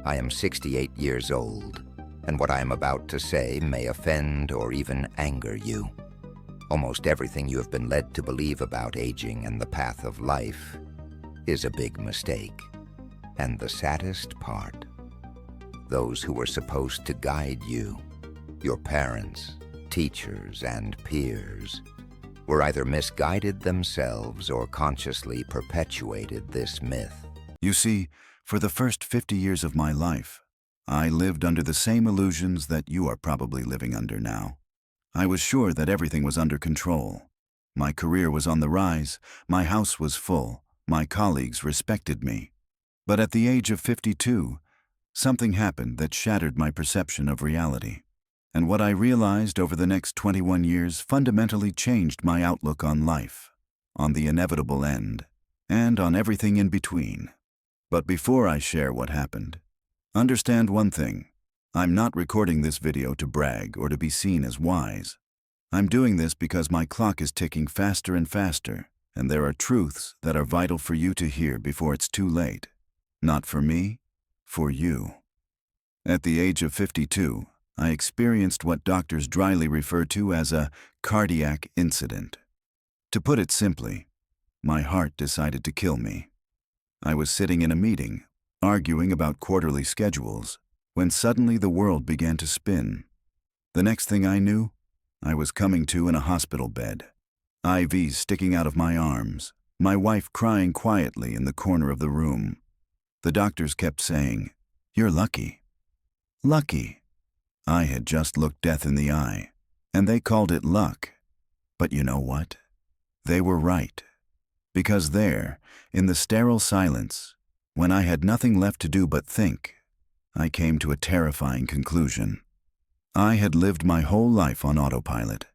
I am 68 years old, and what I am about to say may offend or even anger you. Almost everything you have been led to believe about aging and the path of life is a big mistake. And the saddest part, those who were supposed to guide you, your parents, teachers, and peers, were either misguided themselves or consciously perpetuated this myth. You see, for the first 50 years of my life, I lived under the same illusions that you are probably living under now. I was sure that everything was under control. My career was on the rise, my house was full, my colleagues respected me. But at the age of 52, something happened that shattered my perception of reality. And what I realized over the next 21 years fundamentally changed my outlook on life, on the inevitable end, and on everything in between. But before I share what happened, understand one thing. I'm not recording this video to brag or to be seen as wise. I'm doing this because my clock is ticking faster and faster, and there are truths that are vital for you to hear before it's too late. Not for me, for you. At the age of 52, I experienced what doctors dryly refer to as a cardiac incident. To put it simply, my heart decided to kill me. I was sitting in a meeting, arguing about quarterly schedules, when suddenly the world began to spin. The next thing I knew, I was coming to in a hospital bed, IVs sticking out of my arms, my wife crying quietly in the corner of the room. The doctors kept saying, "You're lucky." Lucky. I had just looked death in the eye, and they called it luck. But you know what? They were right. Because there, in the sterile silence, when I had nothing left to do but think, I came to a terrifying conclusion. I had lived my whole life on autopilot.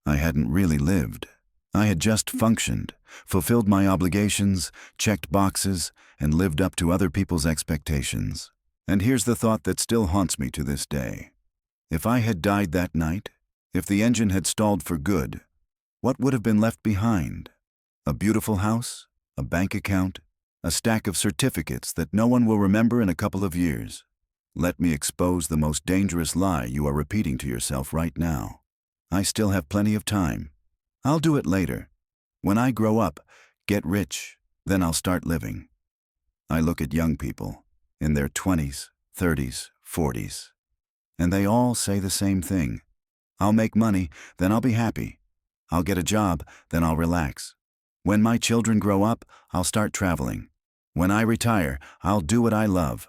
I hadn't really lived. I had just functioned, fulfilled my obligations, checked boxes, and lived up to other people's expectations. And here's the thought that still haunts me to this day. If I had died that night, if the engine had stalled for good, what would have been left behind? A beautiful house, a bank account, a stack of certificates that no one will remember in a couple of years. Let me expose the most dangerous lie you are repeating to yourself right now. I still have plenty of time. I'll do it later. When I grow up, get rich, then I'll start living. I look at young people, in their 20s, 30s, 40s, and they all say the same thing. I'll make money, then I'll be happy. I'll get a job, then I'll relax. When my children grow up, I'll start traveling. When I retire, I'll do what I love.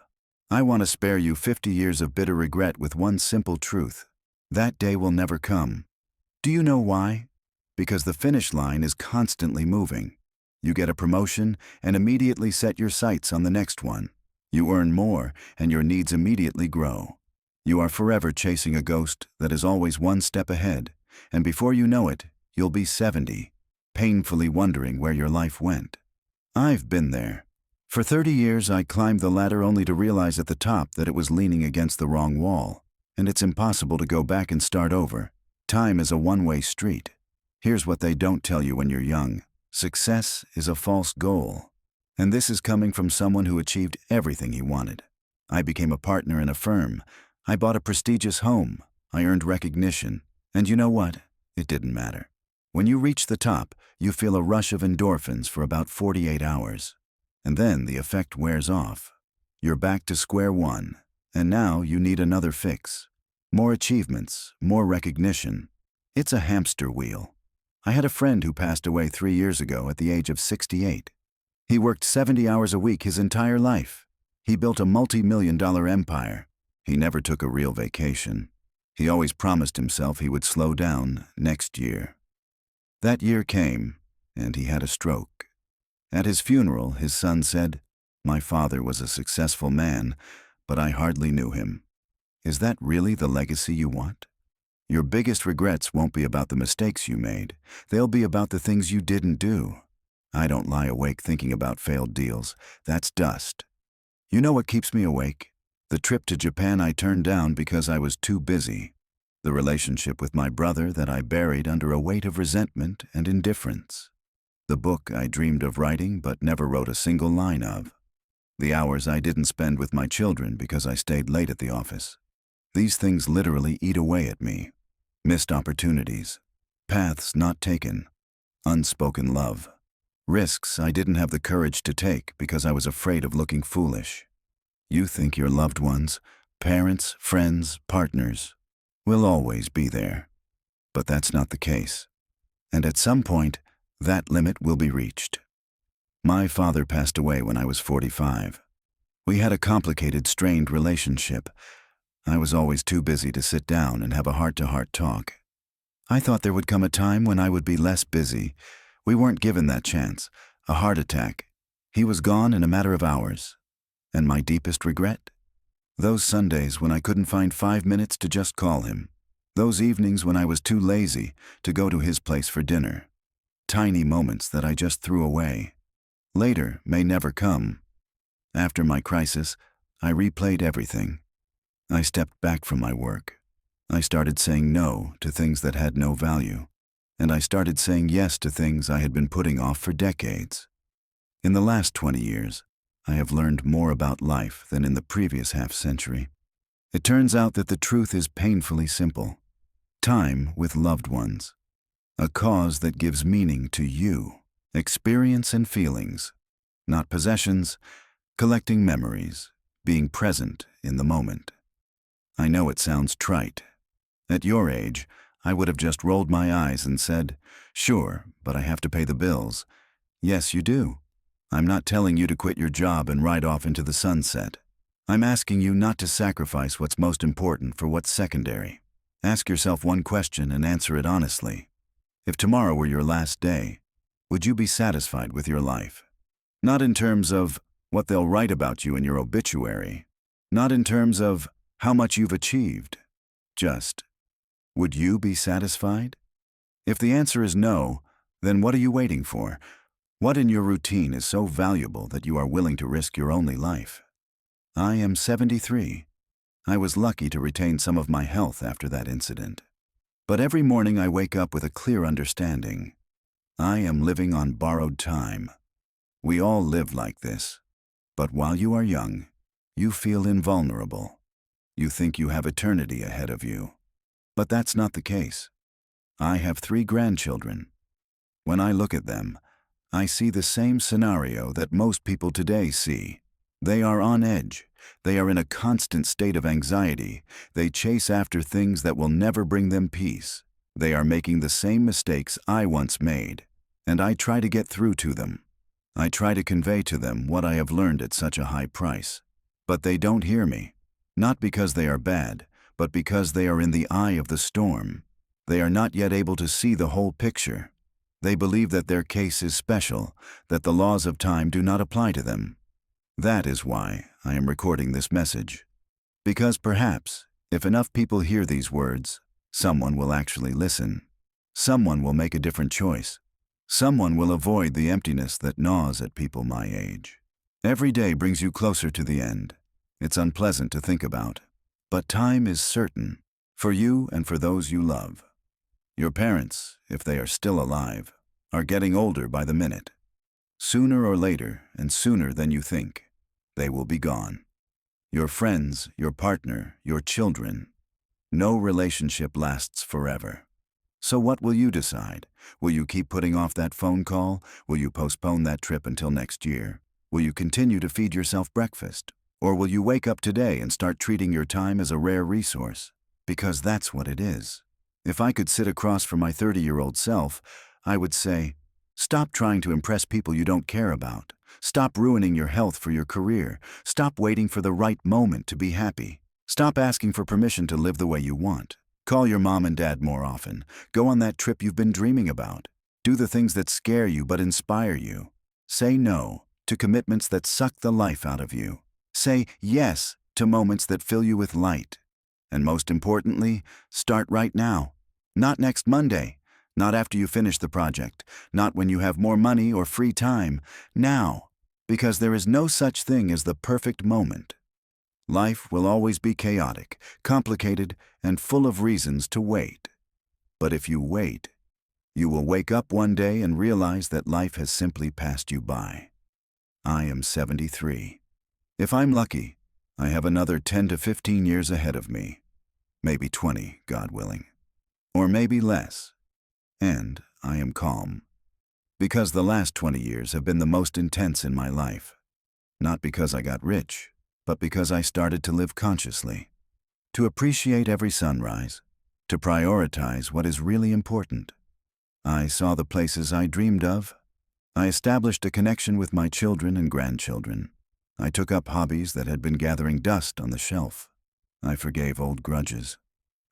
I want to spare you 50 years of bitter regret with one simple truth. That day will never come. Do you know why? Because the finish line is constantly moving. You get a promotion and immediately set your sights on the next one. You earn more and your needs immediately grow. You are forever chasing a ghost that is always one step ahead, and before you know it, you'll be 70. Painfully wondering where your life went. I've been there. For 30 years, I climbed the ladder only to realize at the top that it was leaning against the wrong wall, and it's impossible to go back and start over. Time is a one-way street. Here's what they don't tell you when you're young. Success is a false goal. And this is coming from someone who achieved everything he wanted. I became a partner in a firm. I bought a prestigious home. I earned recognition. And you know what? It didn't matter. When you reach the top, you feel a rush of endorphins for about 48 hours. And then the effect wears off. You're back to square one, and now you need another fix. More achievements, more recognition. It's a hamster wheel. I had a friend who passed away 3 years ago at the age of 68. He worked 70 hours a week his entire life. He built a multi-million-dollar empire. He never took a real vacation. He always promised himself he would slow down next year. That year came, and he had a stroke. At his funeral, his son said, "My father was a successful man, but I hardly knew him." Is that really the legacy you want? Your biggest regrets won't be about the mistakes you made. They'll be about the things you didn't do. I don't lie awake thinking about failed deals. That's dust. You know what keeps me awake? The trip to Japan I turned down because I was too busy. The relationship with my brother that I buried under a weight of resentment and indifference. The book I dreamed of writing but never wrote a single line of. the hours I didn't spend with my children because I stayed late at the office. These things literally eat away at me. Missed opportunities, paths not taken, unspoken love, risks I didn't have the courage to take because I was afraid of looking foolish. You think your loved ones, parents, friends, partners, will always be there. But that's not the case. And at some point, that limit will be reached. My father passed away when I was 45. We had a complicated, strained relationship. I was always too busy to sit down and have a heart-to-heart talk. I thought there would come a time when I would be less busy. We weren't given that chance. A heart attack. He was gone in a matter of hours. And my deepest regret? Those Sundays when I couldn't find 5 minutes to just call him. Those evenings when I was too lazy to go to his place for dinner. Tiny moments that I just threw away. Later may never come. After my crisis, I replayed everything. I stepped back from my work. I started saying no to things that had no value. And I started saying yes to things I had been putting off for decades. In the last 20 years, I have learned more about life than in the previous half-century. It turns out that the truth is painfully simple. Time with loved ones. A cause that gives meaning to you, experience and feelings. Not possessions, collecting memories, being present in the moment. I know it sounds trite. At your age, I would have just rolled my eyes and said, "Sure, but I have to pay the bills." Yes, you do. I'm not telling you to quit your job and ride off into the sunset. I'm asking you not to sacrifice what's most important for what's secondary. Ask yourself one question and answer it honestly. If tomorrow were your last day, would you be satisfied with your life? Not in terms of what they'll write about you in your obituary. Not in terms of how much you've achieved. Just, would you be satisfied? If the answer is no, then what are you waiting for? What in your routine is so valuable that you are willing to risk your only life? I am 73. I was lucky to retain some of my health after that incident. But every morning I wake up with a clear understanding. I am living on borrowed time. We all live like this. But while you are young, you feel invulnerable. You think you have eternity ahead of you. But that's not the case. I have 3 grandchildren. When I look at them, I see the same scenario that most people today see. They are on edge. They are in a constant state of anxiety. They chase after things that will never bring them peace. They are making the same mistakes I once made. And I try to get through to them. I try to convey to them what I have learned at such a high price. But they don't hear me. Not because they are bad, but because they are in the eye of the storm. They are not yet able to see the whole picture. They believe that their case is special, that the laws of time do not apply to them. That is why I am recording this message. Because perhaps, if enough people hear these words, someone will actually listen. Someone will make a different choice. Someone will avoid the emptiness that gnaws at people my age. Every day brings you closer to the end. It's unpleasant to think about. But time is certain, for you and for those you love. Your parents, if they are still alive, are getting older by the minute. Sooner or later, and sooner than you think, they will be gone. Your friends, your partner, your children. No relationship lasts forever. So what will you decide? Will you keep putting off that phone call? Will you postpone that trip until next year? Will you continue to feed yourself breakfast? Or will you wake up today and start treating your time as a rare resource? Because that's what it is. If I could sit across from my 30-year-old self, I would say, stop trying to impress people you don't care about. Stop ruining your health for your career. Stop waiting for the right moment to be happy. Stop asking for permission to live the way you want. Call your mom and dad more often. Go on that trip you've been dreaming about. Do the things that scare you but inspire you. Say no to commitments that suck the life out of you. Say yes to moments that fill you with light. And most importantly, start right now. Not next Monday. Not after you finish the project. Not when you have more money or free time. Now. Because there is no such thing as the perfect moment. Life will always be chaotic, complicated, and full of reasons to wait. But if you wait, you will wake up one day and realize that life has simply passed you by. I am 73. If I'm lucky, I have another 10 to 15 years ahead of me. Maybe 20, God willing. Or maybe less. And I am calm. Because the last 20 years have been the most intense in my life. Not because I got rich, but because I started to live consciously. To appreciate every sunrise. To prioritize what is really important. I saw the places I dreamed of. I established a connection with my children and grandchildren. I took up hobbies that had been gathering dust on the shelf. I forgave old grudges.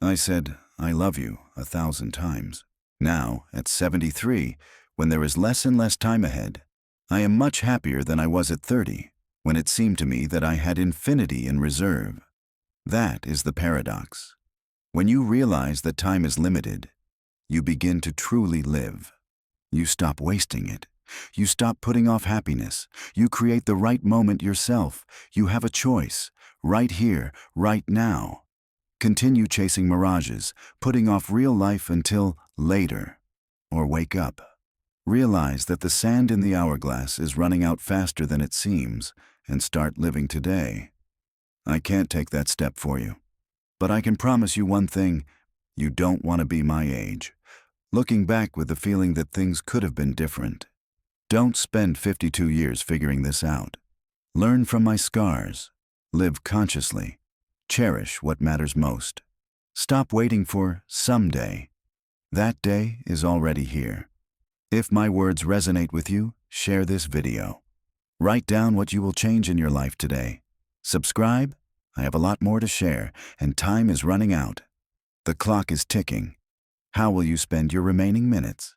I said, I love you 1,000 times. Now, at 73, when there is less and less time ahead, I am much happier than I was at 30, when it seemed to me that I had infinity in reserve. That is the paradox. When you realize that time is limited, you begin to truly live. You stop wasting it. You stop putting off happiness. You create the right moment yourself. You have a choice, right here, right now. Continue chasing mirages, putting off real life until later. Or wake up. Realize that the sand in the hourglass is running out faster than it seems, and start living today. I can't take that step for you. But I can promise you one thing, you don't want to be my age. Looking back with the feeling that things could have been different. Don't spend 52 years figuring this out. Learn from my scars. Live consciously. Cherish what matters most. Stop waiting for someday. That day is already here. If my words resonate with you, share this video. Write down what you will change in your life today. Subscribe. I have a lot more to share, and time is running out. The clock is ticking. How will you spend your remaining minutes?